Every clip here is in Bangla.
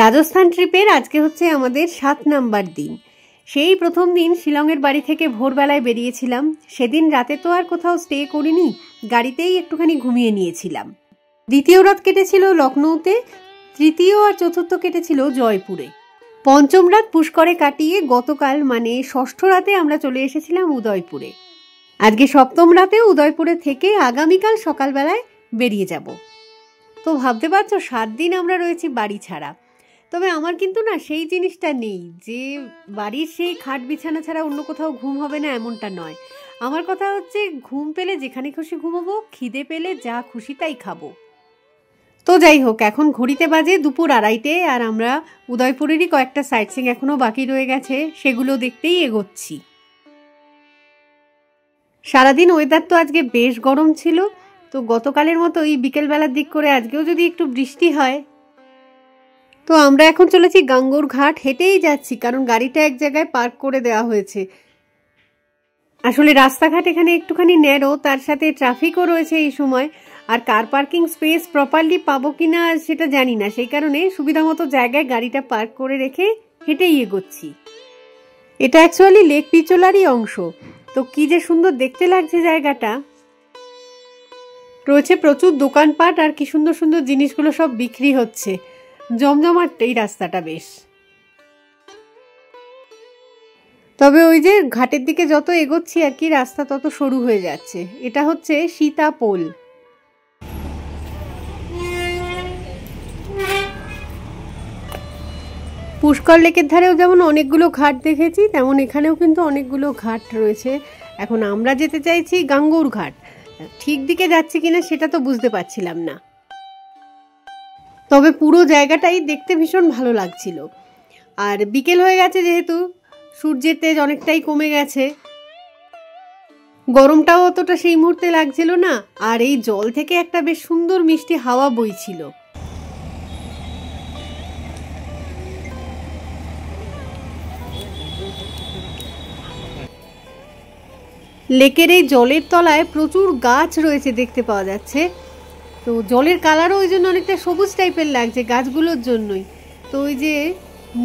রাজস্থান ট্রিপের আজকে হচ্ছে আমাদের 7 নাম্বার দিন। সেই প্রথম দিন শিলংয়ের বাড়ি থেকে ভোরবেলায় বেরিয়েছিলাম। সেদিন রাতে তো আর কোথাও স্টে করিনি, গাড়িতেই একটুখানি ঘুমিয়ে নিয়েছিলাম। দ্বিতীয় রাত কেটেছিল লখনৌতে, তৃতীয় আর চতুর্থ কেটেছিল জয়পুরে। পঞ্চম রাত পুষ্করে কাটিয়ে গতকাল মানে ষষ্ঠ রাতে আমরা চলে এসেছিলাম উদয়পুরে। আজকে সপ্তম রাতে উদয়পুরে থেকে আগামীকাল সকালবেলায় বেরিয়ে যাব। তো ভাবতে পারছো 7 দিন আমরা রয়েছি বাড়ি ছাড়া। তবে আমার কিন্তু না সেই জিনিসটা নেই যে বাড়ির সেই খাট বিছানা ছাড়া অন্য কোথাও ঘুম হবে না, এমনটা নয়। আমার কথা হচ্ছে ঘুম পেলে যেখানে খুশি ঘুমাবো, খিদে পেলে যা খুশি তাই খাবো। তো যাই হোক, এখন ঘড়িতে বাজে দুপুর 2:30 আর আমরা উদয়পুরেরই কয়েকটা সাইট সিইং এখনো বাকি রয়ে গেছে, সেগুলো দেখতেই এগোচ্ছি। সারাদিন ওয়েদার তো আজকে বেশ গরম ছিল, তো গতকালের মতো এই বিকেলবেলার দিক করে আজকেও যদি একটু বৃষ্টি হয়। তো আমরা এখন চলেছি গাঙ্গোর ঘাট, হেঁটেই যাচ্ছি কারণ গাড়িটা এক জায়গায় পার্ক করে দেওয়া হয়েছে। আসলে রাস্তাঘাট এখানে একটুখানি ন্যারো, তার সাথে ট্রাফিকও রয়েছে এই সময়, আর কার পার্কিং স্পেস প্রপারলি পাবো কিনা সেটা জানি না, সেই কারণে সুবিধা মতো জায়গায় গাড়িটা পার্ক করে রেখে হেঁটেই এগোচ্ছি। এটা অ্যাকচুয়ালি লেক পিচোলারই অংশ। তো কি যে সুন্দর দেখতে লাগছে জায়গাটা, রয়েছে প্রচুর দোকানপাট আর কি সুন্দর সুন্দর জিনিসগুলো সব বিক্রি হচ্ছে। জমজমাট এই রাস্তাটা বেশ। তবে ওই যে ঘাটের দিকে যত এগোচ্ছি আর কি রাস্তা তত সরু হয়ে যাচ্ছে। এটা হচ্ছে সীতাপোল। পুষ্কর লেকের ধারেও যেমন অনেকগুলো ঘাট দেখেছি, তেমন এখানেও কিন্তু অনেকগুলো ঘাট রয়েছে। এখন আমরা যেতে চাইছি গাঙ্গোর ঘাট, ঠিক দিকে যাচ্ছি কিনা সেটা তো বুঝতে পারছিলাম না। তবে পুরো জায়গাটাই দেখতে ভীষণ ভালো লাগছিল। আর বিকেল হয়ে গেছে যেহেতু, সূর্যের তেজ অনেকটাই কমে গেছে, গরমটাও অতটা সেই মুহূর্তে লাগছিল না। আর এই জল থেকে একটা বেশ সুন্দর মিষ্টি হাওয়া বইছিল। লেকের এই জলের তলায় প্রচুর গাছ রয়েছে দেখতে পাওয়া যাচ্ছে। তো জলের কালারও ওই জন্য অনেকটা সবুজ টাইপের লাগছে গাছগুলোর জন্যই। তো ওই যে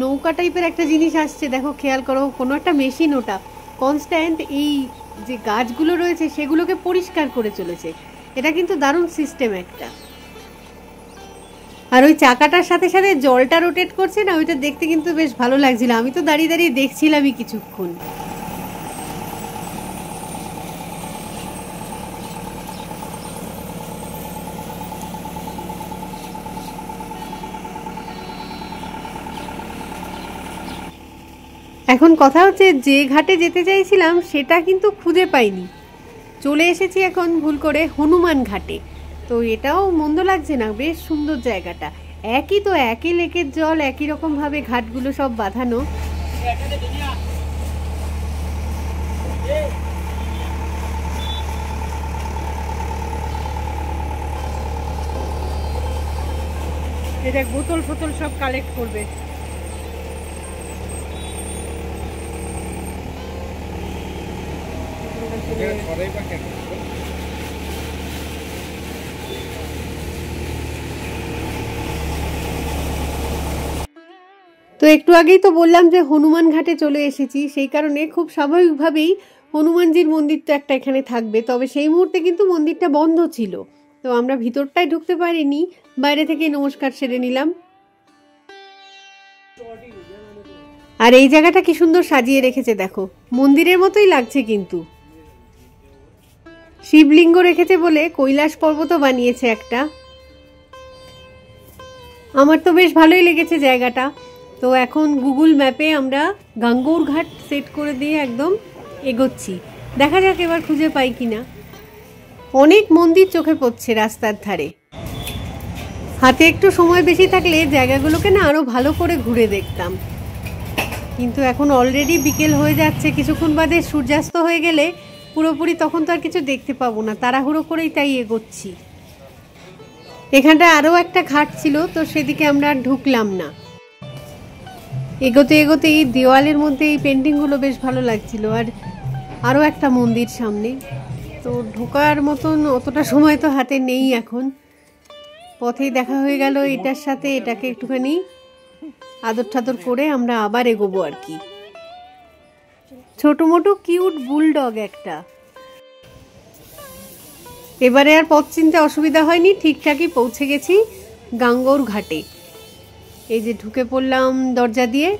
নৌকা টাইপের একটা জিনিস আসছে, দেখো খেয়াল করো, কোনো একটা মেশিন, ওটা কনস্ট্যান্ট এই যে গাছগুলো রয়েছে সেগুলোকে পরিষ্কার করে চলেছে। এটা কিন্তু দারুণ সিস্টেম একটা। আর ওই চাকাটার সাথে সাথে জলটা রোটেট করছে না, ওইটা দেখতে কিন্তু বেশ ভালো লাগছিল। আমি তো দাঁড়িয়ে দাঁড়িয়ে দেখছিলামই কিছুক্ষণ। এখন কথা হচ্ছে যে ঘাটে যেতে চাইছিলাম সেটা কিন্তু খুঁজে পাইনি। চলে এসেছি এখন ভুল করে হনুমান ঘাটে। তো এটাও মন্দ লাগছে না, বেশ সুন্দর জায়গাটা। একই তো, একই লেকের জল, একই রকম ভাবে ঘাটগুলো সব বাঁধানো। এটা বোতল ফোতল সব কালেক্ট করবে। তো একটু আগেই তো বললাম যে হনুমান ঘাটে চলে এসেছি, সেই কারণে খুব স্বাভাবিকভাবেই হনুমানজির মন্দির তো একটা এখানে থাকবে। তবে সেই মুহূর্তে কিন্তু মন্দিরটা বন্ধ ছিল, তো আমরা ভিতরটায় ঢুকতে পারিনি, বাইরে থেকে নমস্কার সেরে নিলাম। আর এই জায়গাটা কি সুন্দর সাজিয়ে রেখেছে দেখো, মন্দিরের মতোই লাগছে। কিন্তু শিবলিঙ্গ রেখেছে বলে কৈলাস পর্বতও বানিয়েছে একটা। আমার তো বেশ ভালোই লেগেছে জায়গাটা। তো এখন গুগল ম্যাপে আমরা গাঙ্গোর ঘাট সেট করে দিয়ে একদম এগোচ্ছি। দেখা যাক এবার খুঁজে পাই কিনা। অনেক মন্দির চোখে পড়ছে রাস্তার ধারে। হাতে একটু সময় বেশি থাকলে জায়গাগুলোকে না আরো ভালো করে ঘুরে দেখতাম, কিন্তু এখন অলরেডি বিকেল হয়ে যাচ্ছে। কিছুক্ষণ বাদে সূর্যাস্ত হয়ে গেলে পুরোপুরি তখন তো আর কিছু দেখতে পাবো না, তাড়াহুড়ো করেই তাই এগোচ্ছি। এখানটা আরো একটা ঘাট ছিল, তো সেদিকে আমরা আর ঢুকলাম না। এগোতে এগোতে এই দেওয়ালের মধ্যে এই পেন্টিংগুলো বেশ ভালো লাগছিল। আর আরও একটা মন্দির সামনে, তো ঢোকার মতন অতটা সময় তো হাতে নেই এখন। পথেই দেখা হয়ে গেল এটার সাথে, এটাকে একটুখানি আদর ঠাদর করে আমরা আবার এগোবো আর কি। ছোট মোটো কিউট বুলডগ একটা। এবারে আর পথ চিনতে অসুবিধা হয়নি, ঠিকঠাকই পৌঁছে গেছি গাঙ্গোর ঘাটে। এই যে ঢুকে পড়লাম দরজা দিয়ে।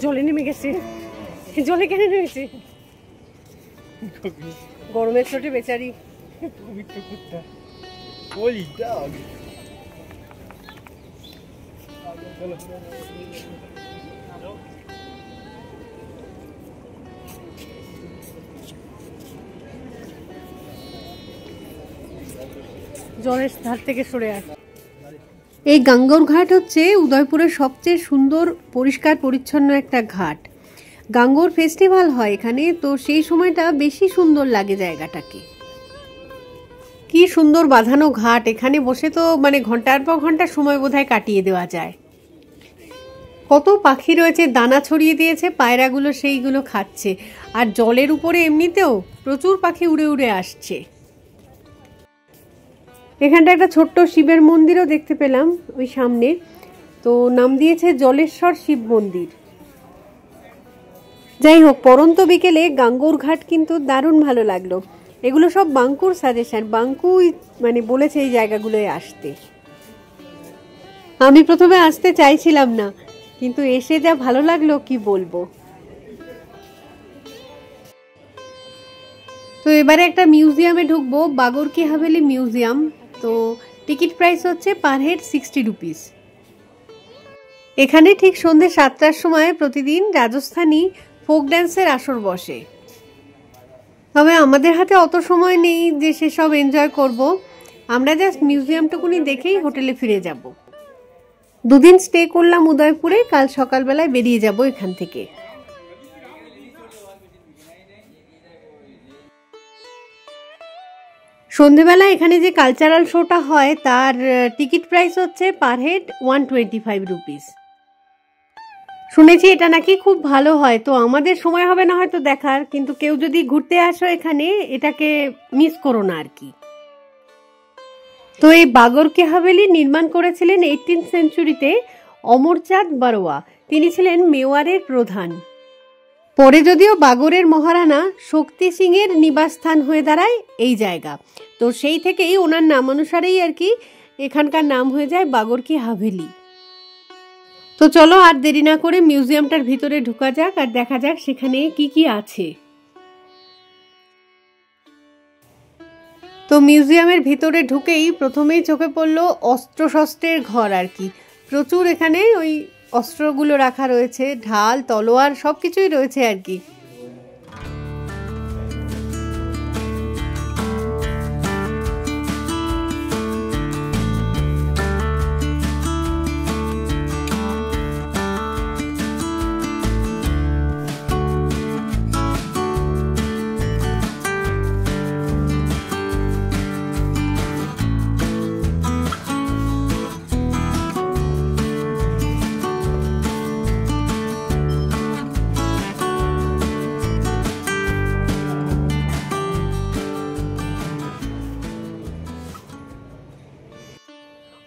জলে নেমে গেছে। জলে কেন নেমেছে? গরমের চোটে বেচারি। জলের ধার থেকে সরে আয়। এই গাঙ্গোর ঘাট হচ্ছে উদয়পুরের সবচেয়ে সুন্দর পরিষ্কার পরিচ্ছন্ন একটা ঘাট। গাঙ্গোর ফেস্টিভ্যাল হয় এখানে, তো সেই সময়টা বেশি সুন্দর লাগে জায়গাটাকে। কি সুন্দর বাঁধানো ঘাট, এখানে বসে তো মানে ঘন্টার পর ঘন্টা সময় বোধহয় কাটিয়ে দেওয়া যায়। কত পাখি রয়েছে, দানা ছড়িয়ে দিয়েছে, পায়রাগুলো সেইগুলো খাচ্ছে। আর জলের উপরে এমনিতেও প্রচুর পাখি উড়ে উড়ে আসছে। এখানটা একটা ছোট্ট শিবের মন্দিরও দেখতে পেলাম ওই সামনে, তো নাম দিয়েছে জলেশ্বর শিব মন্দির। যাই হোক, পরন্ত বিকেলে গাঙ্গোর ঘাট কিন্তু দারুণ ভালো লাগলো। এগুলো সব বাঙ্কুর সাজেশন, বাঙ্কুই মানে বলেছে এই জায়গাগুলোয় আসতে। আমি প্রথমে আসতে চাইছিলাম না, কিন্তু এসে যা ভালো লাগলো কি বলবো। তো এবারে একটা মিউজিয়ামে ঢুকবো, বাগর কি হাভেলি মিউজিয়াম। তো টিকিট প্রাইস হচ্ছে পার হেড 60 রুপিস। এখানে ঠিক সন্ধ্যে 7টার সময় প্রতিদিন রাজস্থানী ফোক ড্যান্সের আসর বসে। তবে আমাদের হাতে অত সময় নেই যে সেসব এনজয় করব। আমরা জাস্ট মিউজিয়ামটুকুনি দেখেই হোটেলে ফিরে যাব। দুদিন স্টে করলাম উদয়পুরে, কাল সকালবেলায় বেরিয়ে যাব এখান থেকে। সন্ধেবেলা এখানে যে কালচারাল শোটা হয় তার টিকিট প্রাইস হচ্ছে পার হেড 125 রুপিস। শুনেছি এটা নাকি খুব ভালো হয়, তো আমাদের সময় হবে না হয়তো দেখার, কিন্তু কেউ যদি ঘুরতে আসো এখানে এটাকে মিস করো না আর কি। তো এই বাগর কি হাভেলি নির্মাণ করেছিলেন 18th সেঞ্চুরিতে অমরচাঁদ বড়োয়া। তিনি ছিলেন মেওয়ারের প্রধান। পরে যদিও বাগরের মহারানা শক্তি সিং এর নিবাসস্থান হয়ে দাঁড়ায় এই জায়গা, তো সেই থেকেই ওনার নাম অনুসারেই আর কি এখানকার নাম হয়ে যায় বাগর কি হাভেলি। তো চলো আর দেরি না করে মিউজিয়ামটার ভিতরে ঢোকা যাক আর দেখা যাক সেখানে কি কি আছে। তো মিউজিয়ামের ভিতরে ঢুকেই প্রথমেই চোখে পড়লো অস্ত্রশস্ত্রের ঘর আর কি। প্রচুর এখানে ওই অস্ত্রগুলো রাখা রয়েছে, ঢাল, তলোয়ার সবকিছুই রয়েছে আর কি।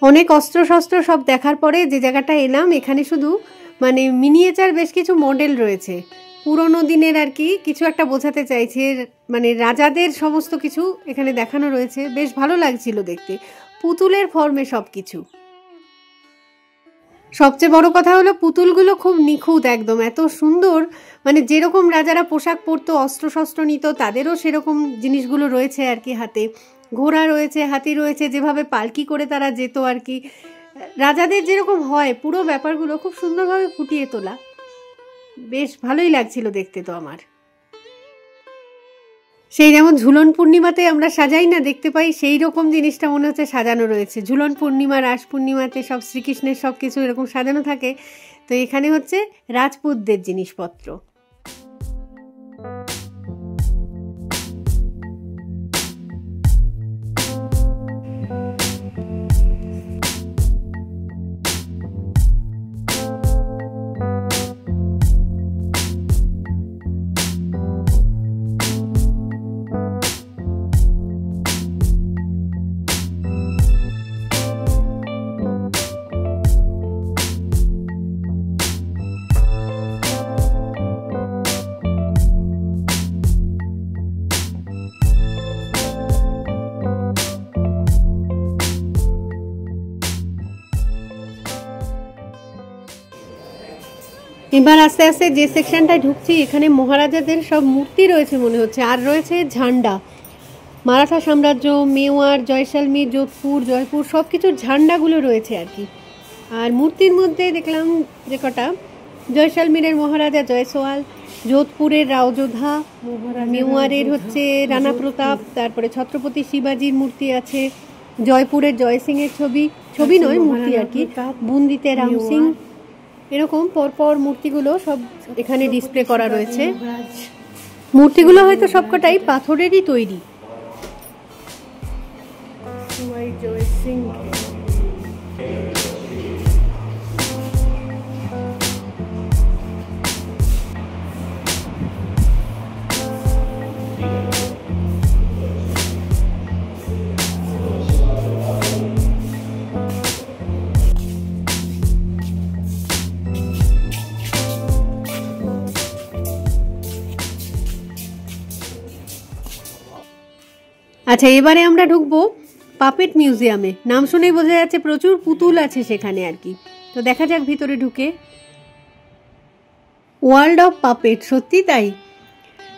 অনেক অস্ত্রশস্ত্র সব দেখার পরে যে জায়গাটা এলাম, এখানে শুধু মানে মিনিয়েচার বেশ কিছু মডেল রয়েছে পুরোনো দিনের আর কি। কিছু একটা বোঝাতে চাইছে, মানে রাজাদের সমস্ত কিছু এখানে দেখানো রয়েছে। বেশ ভালো লাগছিল দেখতে, পুতুলের ফর্মে সব কিছু। সবচেয়ে বড় কথা হলো পুতুলগুলো খুব নিখুঁত একদম, এত সুন্দর, মানে যেরকম রাজারা পোশাক পরতো, অস্ত্র শস্ত্র নিত, তাদেরও সেরকম জিনিসগুলো রয়েছে আর কি হাতে। ঘোড়া রয়েছে, হাতি রয়েছে, যেভাবে পালকি করে তারা যেত আর কি, রাজাদের যেরকম হয় পুরো ব্যাপারগুলো খুব সুন্দরভাবে ফুটিয়ে তোলা। বেশ ভালোই লাগছিল দেখতে তো আমার। সেই যেমন ঝুলন পূর্ণিমাতে আমরা সাজাই না, দেখতে পাই সেই রকম জিনিসটা মনে হচ্ছে সাজানো রয়েছে। ঝুলন পূর্ণিমা, রাস পূর্ণিমাতে সব শ্রীকৃষ্ণের সব কিছু এরকম সাজানো থাকে, তো এখানে হচ্ছে রাজপুতদের জিনিসপত্র। এবার আস্তে আস্তে যে সেকশনটায় ঢুকছি, এখানে মহারাজাদের সব মূর্তি রয়েছে মনে হচ্ছে, আর রয়েছে ঝান্ডা। মারাঠা সাম্রাজ্য, মেওয়ার, জয়সালমীর, যোধপুর, জয়পুর সব কিছুর ঝান্ডাগুলো রয়েছে আর কি। আর মূর্তির মধ্যে দেখলাম যে কটা, জয়সালমীরের মহারাজা জয়সওয়াল, যোধপুরের রাওযোধা, মেওয়ারের হচ্ছে রানা প্রতাপ, তারপরে ছত্রপতি শিবাজির মূর্তি আছে, জয়পুরের জয় সিংয়ের ছবি নয় মূর্তি আর কি, বুন্দিতে রাম সিং, এরকম পরপর মূর্তিগুলো সব এখানে ডিসপ্লে করা রয়েছে। মূর্তিগুলো হয়তো সবকটাই পাথরেরই তৈরি। আচ্ছা, এবারে আমরা ঢুকবো পাপেট মিউজিয়ামে। নাম শুনেই বোঝা যাচ্ছে প্রচুর পুতুল আছে সেখানে আর কি। তো দেখা যাক ভিতরে ঢুকে। ওয়ার্ল্ড অফ পাপেট, সত্যি তাই।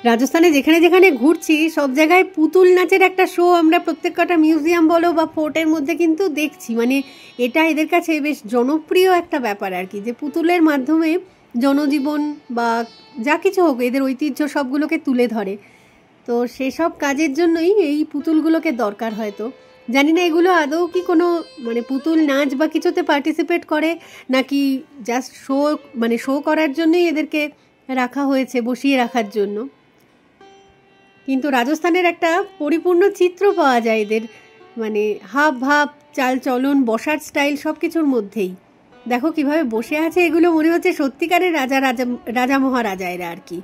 রাজস্থানে যেখানে যেখানে ঘুরছি সব জায়গায় পুতুল নাচের একটা শো আমরা প্রত্যেক কটা মিউজিয়াম বলো বা ফোর্টের মধ্যে কিন্তু দেখছি। মানে এটা এদের কাছে বেশ জনপ্রিয় একটা ব্যাপার আর কি, যে পুতুলের মাধ্যমে জনজীবন বা যা কিছু হোক এদের ঐতিহ্য সবগুলোকে তুলে ধরে। তো সেসব কাজের জন্যই এই পুতুলগুলোকে দরকার। হয়তো জানি না এগুলো আদৌ কি কোনো মানে পুতুল নাচ বা কিছুতে পার্টিসিপেট করে, নাকি জাস্ট শো করার জন্যই এদেরকে রাখা হয়েছে, বসিয়ে রাখার জন্য। কিন্তু রাজস্থানের একটা পরিপূর্ণ চিত্র পাওয়া যায় এদের, মানে হাব ভাব, চাল চলন, বসার স্টাইল সব কিছুর মধ্যেই। দেখো কিভাবে বসে আছে, এগুলো মনে হচ্ছে সত্যিকারের রাজা মহারাজা এরা আর কি।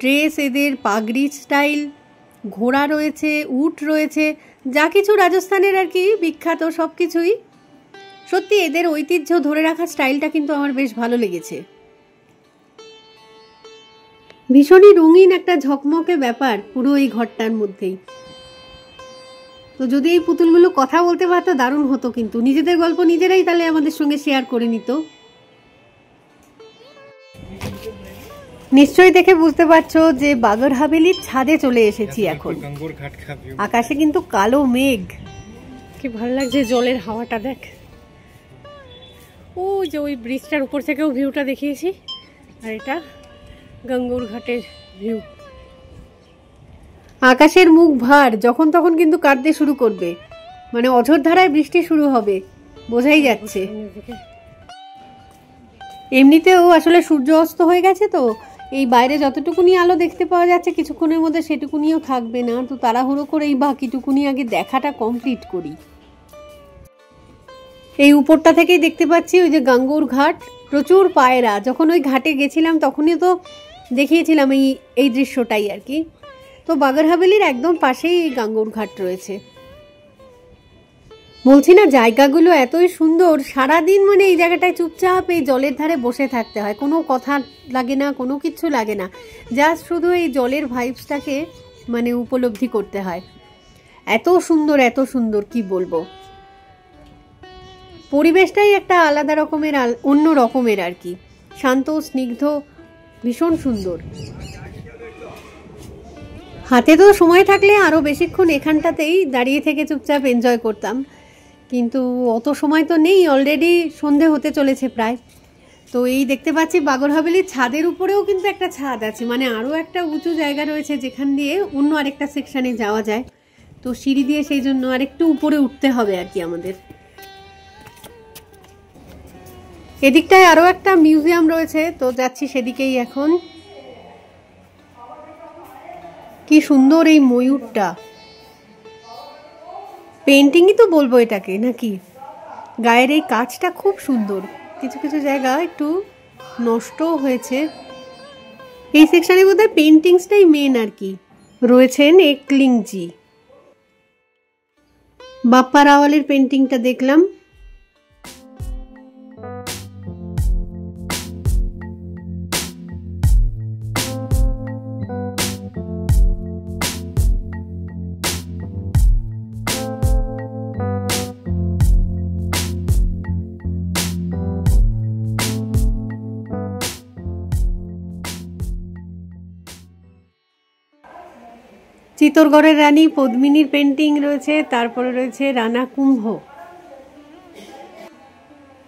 ড্রেস এদের, পাগড়ি স্টাইল, ঘোড়া রয়েছে, উট রয়েছে, যা কিছু রাজস্থানের আর কি বিখ্যাত সব কিছুই। সত্যি এদের ঐতিহ্য ধরে রাখার স্টাইলটা কিন্তু আমার বেশ ভালো লেগেছে। ভীষণই রঙিন একটা ঝকমকে ব্যাপার পুরো এই ঘরটার মধ্যেই। তো যদি এই পুতুলগুলো কথা বলতে পারতো দারুণ হতো, কিন্তু নিজেদের গল্প নিজেরাই তাহলে আমাদের সঙ্গে শেয়ার করে নিত। নিশ্চয়ই দেখে বুঝতে পারছো যে বাগর হাভেলির ছাদে চলে এসেছি এখন। আকাশে কিন্তু কালো মেঘ, কি ভালো লাগছে, জলের হাওয়াটা দেখ। ও যে ওই ব্রিজটার উপর থেকেও ভিউটা দেখিয়েছি, আর এটা গঙ্গোর ঘাটের ভিউ। আকাশের মুখ ভার, যখন তখন কিন্তু কাঁদতে শুরু করবে, মানে অঝোর ধারায় বৃষ্টি শুরু হবে, বোঝাই যাচ্ছে। এমনিতেও আসলে সূর্য অস্ত হয়ে গেছে, তো এই বাইরে যতটুকুনি আলো দেখতে পাওয়া যাচ্ছে কিছুক্ষণের মধ্যে সেটুকুনিও থাকবে না। তো তাড়াহুড়ো করে এই বাকিটুকুনি আগে দেখাটা কমপ্লিট করি। এই উপরটা থেকেই দেখতে পাচ্ছি ওই যে গঙ্গোর ঘাট, প্রচুর পায়রা। যখন ওই ঘাটে গেছিলাম তখনই তো দেখিয়েছিলাম এই দৃশ্যটাই আর কি। তো বাগর হাভেলির একদম পাশেই এই গঙ্গোর ঘাট রয়েছে। বলছি না, জায়গাগুলো এতই সুন্দর, সারাদিন মানে এই জায়গাটায় চুপচাপ এই জলের ধারে বসে থাকতে হয়, কোনো কথা লাগে না, কোনো কিছু লাগে না, জাস্ট শুধু এই জলের ভাইবসটাকে মানে উপলব্ধি করতে হয়। এত সুন্দর, এত সুন্দর, কি বলবো। পরিবেশটাই একটা আলাদা রকমের, অন্য রকমের আর কি, শান্ত স্নিগ্ধ, ভীষণ সুন্দর। হাতে তো সময় থাকলে আরও বেশিক্ষণ এখানটাতেই দাঁড়িয়ে থেকে চুপচাপ এনজয় করতাম, কিন্তু অত সময় তো নেই, অলরেডি সন্ধে হতে চলেছে প্রায়। তো এই দেখতে পাচ্ছি বাগর হাভেলির ছাদের উপরেও কিন্তু একটা ছাদ আছে, মানে আরও একটা উঁচু জায়গা রয়েছে যেখান দিয়ে অন্য আরেকটা সেকশানে যাওয়া যায়। তো সিঁড়ি দিয়ে সেই জন্য আরেকটু উপরে উঠতে হবে আর কি আমাদের। এদিকটায় আরও একটা মিউজিয়াম রয়েছে, তো যাচ্ছি সেদিকেই এখন। কি সুন্দর এই ময়ূরটা, পেন্টিংই তো বলবো এটাকে নাকি। গায়ের এই কাজটা খুব সুন্দর, কিছু কিছু জায়গা একটু নষ্টও হয়েছে। এই সেকশনে বোধহয় পেন্টিংসটাই মেন আর কি। রয়েছেন একলিংজি, বাপ্পা রাওয়ালের পেন্টিংটা দেখলাম। চিতোরগড়ের রানী পদ্মিনীর পেন্টিং রয়েছে, তারপরে রয়েছে রানা কুম্ভ,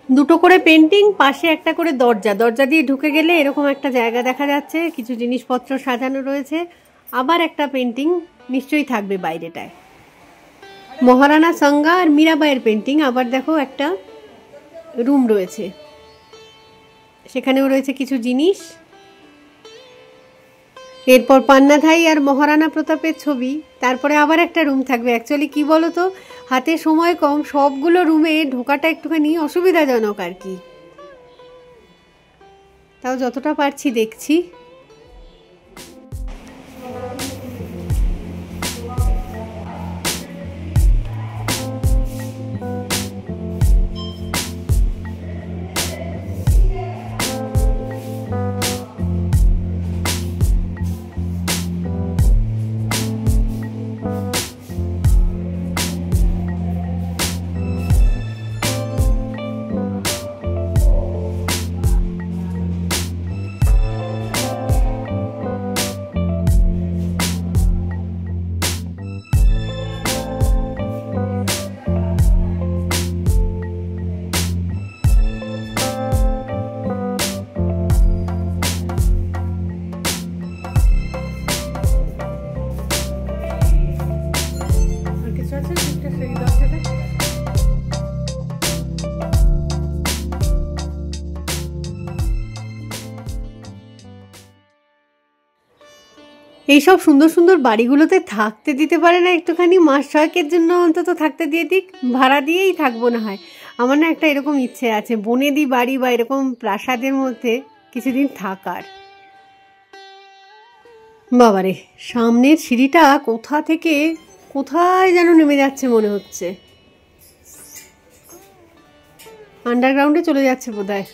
দুটো করে পেন্টিং, পাশে একটা করে দরজা, দরজা দিয়ে ঢুকে গেলে এরকম একটা জায়গা দেখা যাচ্ছে, কিছু জিনিসপত্র সাজানো রয়েছে, আবার একটা পেন্টিং নিশ্চয়ই থাকবে বাইরেটায়। মহারানা সাঙ্গা আর মীরাবাইয়ের পেন্টিং। আবার দেখো একটা রুম রয়েছে, সেখানেও রয়েছে কিছু জিনিস। এরপর পান্নাধাই আর মহারানা প্রতাপের ছবি, তারপরে আবার একটা রুম থাকবে। অ্যাকচুয়ালি কি বলতো, হাতে সময় কম, সবগুলো রুমে ঢোকাটা একটুখানি অসুবিধাজনক আর কি, তাও যতটা পারছি দেখছি। এইসব সুন্দর সুন্দর বাড়িগুলোতে থাকতে দিতে পারে না একটুখানি, মাস ছয়েকের জন্য অন্তত থাকতে দিয়ে দিক, ভাড়া দিয়েই থাকবো না হয়। আমার না একটা এরকম ইচ্ছে আছে, বনেদি বাড়ি বা এরকম প্রাসাদের মধ্যে কিছুদিন থাকার। বাবারে, সামনের সিঁড়িটা কোথা থেকে কোথায় যেন নেমে যাচ্ছে মনে হচ্ছে, আন্ডারগ্রাউন্ডে চলে যাচ্ছে বোধহয়।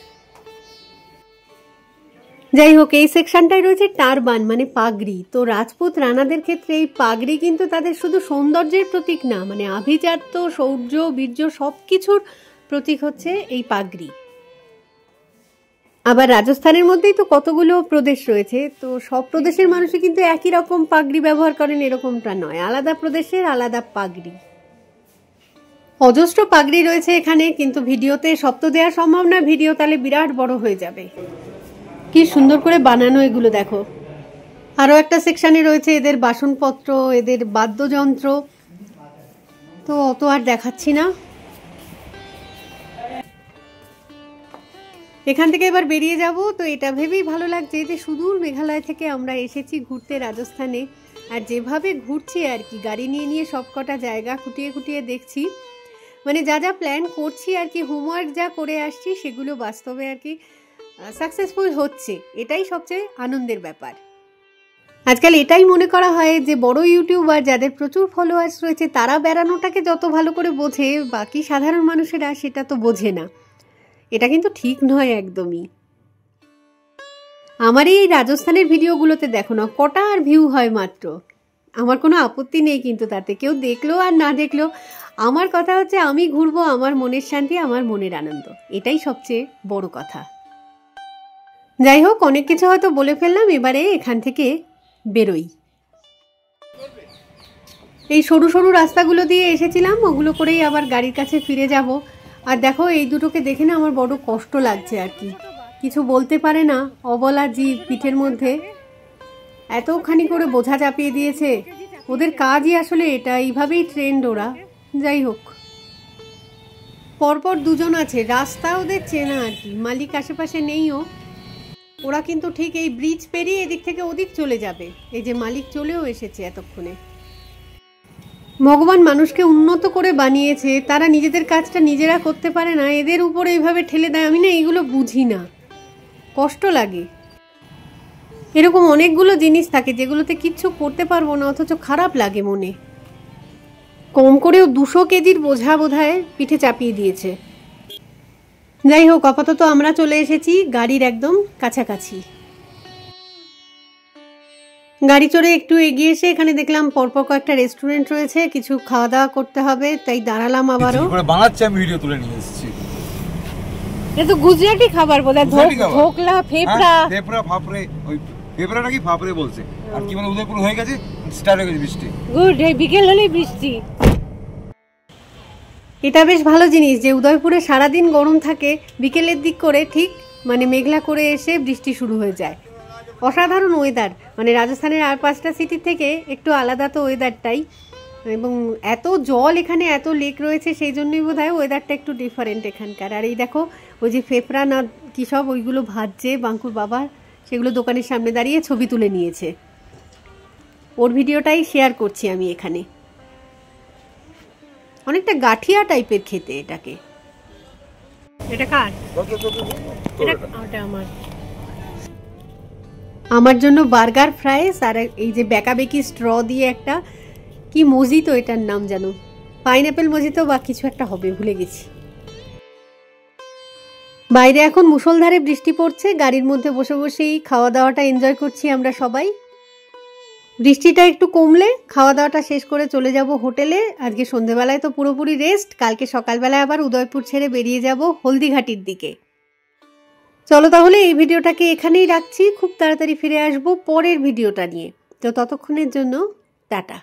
যাই হোক, এই সেকশনটাই রয়েছে টারবান মানে পাগড়ি। তো রাজপুত রানাদের ক্ষেত্রে এই পাগড়ি কিন্তু তাদের শুধু সৌন্দর্যের প্রতীক না, মানে আভিজাত্য, শৌর্য, বীর্য সব কিছুর প্রতীক হচ্ছে এই পাগড়ি। আবার রাজস্থানের মধ্যেই তো কতগুলো প্রদেশ রয়েছে, তো সব প্রদেশের মানুষই কিন্তু একই রকম পাগড়ি ব্যবহার করেন এরকমটা নয়, আলাদা প্রদেশের আলাদা পাগড়ি। অজস্র পাগড়ি রয়েছে এখানে, কিন্তু ভিডিওতে সব তো দেওয়া সম্ভব না, ভিডিও তাহলে বিরাট বড় হয়ে যাবে। কি সুন্দর করে বানানো এগুলো দেখো। আরও একটা সেকশানে রয়েছে এদের বাসনপত্র, এদের বাদ্যযন্ত্র, তো অত আর দেখাচ্ছি না। এখান থেকে এবার বেরিয়ে যাব। তো এটা ভেবেই ভালো লাগছে যে সুদূর মেঘালয় থেকে আমরা এসেছি ঘুরতে রাজস্থানে, আর যেভাবে ঘুরছি আর কি, গাড়ি নিয়ে নিয়ে সব কটা জায়গা খুঁটিয়ে খুঁটিয়ে দেখছি, মানে যা যা প্ল্যান করছি আর কি, হোমওয়ার্ক যা করে আসছি সেগুলো বাস্তবে আর কি সাকসেসফুল হচ্ছে, এটাই সবচেয়ে আনন্দের ব্যাপার। আজকাল এটাই মনে করা হয় যে বড় ইউটিউবার যাদের প্রচুর ফলোয়ার্স রয়েছে তারা বেড়ানোটাকে যত ভালো করে বোঝে, বাকি সাধারণ মানুষেরা সেটা তো বোঝে না। এটা কিন্তু ঠিক নয় একদমই। আমার এই রাজস্থানের ভিডিওগুলোতে দেখো না কটা আর ভিউ হয় মাত্র, আমার কোনো আপত্তি নেই কিন্তু তাতে, কেউ দেখলো আর না দেখলো। আমার কথা হচ্ছে আমি ঘুরবো, আমার মনের শান্তি, আমার মনের আনন্দ, এটাই সবচেয়ে বড় কথা। যাই হোক, অনেক কিছু হয়তো বলে ফেললাম, এবারে এখান থেকে বেরোই। এই সরু সরু রাস্তাগুলো দিয়ে এসেছিলাম, ওগুলো করেই আবার গাড়ির কাছে ফিরে যাব। আর দেখো, এই দুটোকে দেখে না আমার বড় কষ্ট লাগছে আর কি, কিছু বলতে পারে না, অবলা জীব পিঠের মধ্যে এতখানি করে বোঝা চাপিয়ে দিয়েছে। ওদের কাজই আসলে এটা, এইভাবেই ট্রেন্ড ওরা। যাই হোক, পরপর দুজন আছে, রাস্তা ওদের চেনা আর কি, মালিক আশেপাশে নেইও। ওরা কিন্তু ঠিক এই ব্রিজ পেরিয়ে এদিক থেকে ওদিক চলে যাবে। এই যে মালিক চলেও এসেছে এতক্ষণে। ভগবান মানুষকে উন্নত করে বানিয়েছে, তারা নিজেদের কাজটা নিজেরা করতে পারে না, এদের উপরে এইভাবে ঠেলে দেয়। আমি না এইগুলো বুঝি না, কষ্ট লাগে। এরকম অনেকগুলো জিনিস থাকে যেগুলোতে কিচ্ছু করতে পারবো না, অথচ খারাপ লাগে মনে। কম করেও 200 কেজির বোঝা বোধহয় পিঠে চাপিয়ে দিয়েছে। যাই হোক, আপাতত আমরা চলে এসেছি গাড়ির একদম কাছাকাছি। গাড়ি চড়ে একটু এগিয়ে এসে এখানে দেখলাম পরপর কয়েকটা রেস্টুরেন্ট রয়েছে, কিছু খাওয়া দাওয়া করতে হবে, তাই দাঁড়ালাম আবারও। বানাচ্ছি আমি, ভিডিও তুলে নিয়ে এসেছি। এটা তো গুজরাটি খাবার বোধহয়, ধোকলা, ফেফড়া। ফেফড়া ফাফড়ে, ওই ফেফড়া নাকি ফাফড়ে বলছে। আর কি মানে উদয়পুর হয়ে গেছে, স্টার্ট হয়ে গেছে বৃষ্টি। গুড, এই বিকেল হলেই বৃষ্টি। এটা বেশ ভালো জিনিস যে উদয়পুরে সারাদিন গরম থাকে, বিকেলের দিক করে ঠিক মানে মেঘলা করে এসে বৃষ্টি শুরু হয়ে যায়। অসাধারণ ওয়েদার, মানে রাজস্থানের আর 5টা সিটি থেকে একটু আলাদা তো ওয়েদারটাই। এবং এত জল এখানে, এত লেক রয়েছে, সেই জন্যই বোধহয় ওয়েদারটা একটু ডিফারেন্ট এখানকার। আর এই দেখো, ওই যে ফেফড়া না কী সব ওইগুলো ভাজছে বাঙ্কুর বাবা, সেগুলো দোকানের সামনে দাঁড়িয়ে ছবি তুলে নিয়েছে। ওর ভিডিওটাই শেয়ার করছি আমি এখানে। অনেকটা গাঠিয়া টাইপের খেতে এটাকে। এটা কার? এটা আমার জন্য বার্গার ফ্রাইস, আর এই যে বেকাবেকি স্ট্র দিয়ে একটা কি মজিতো, এটার নাম জানো, পাইনঅ্যাপেল মজিতো বা কিছু একটা হবে, ভুলে গেছি। বাইরে এখন মুষলধারে বৃষ্টি পড়ছে, গাড়ির মধ্যে বসে বসেই খাওয়া দাওয়াটা এনজয় করছি আমরা সবাই। বৃষ্টিটা একটু কমলে খাওয়া দাওয়াটা শেষ করে চলে যাব হোটেলে। আজকে সন্ধেবেলায় তো পুরোপুরি রেস্ট, কালকে সকালবেলায় আবার উদয়পুর ছেড়ে বেরিয়ে যাব হলদিঘাটির দিকে। চলো তাহলে এই ভিডিওটাকে এখানেই রাখছি, খুব তাড়াতাড়ি ফিরে আসবো পরের ভিডিওটা নিয়ে। তো ততক্ষণের জন্য টাটা।